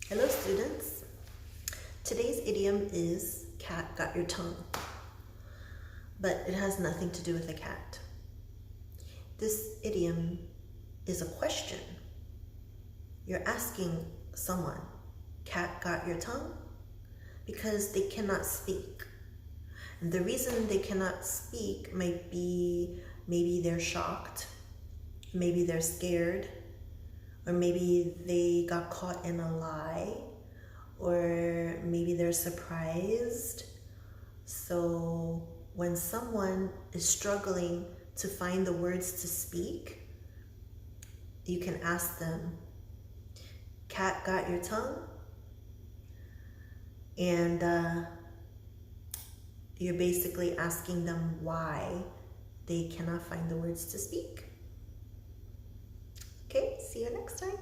Hello students. Today's idiom is cat got your tongue, but it has nothing to do with a cat. This idiom is a question. You're asking someone, cat got your tongue? Because they cannot speak. And the reason they cannot speak might be maybe they're shocked, maybe they're scared, or maybe they got caught in a lie, or maybe they're surprised. So when someone is struggling to find the words to speak, you can ask them, cat got your tongue? And you're basically asking them why they cannot find the words to speak. Okay, see you next time.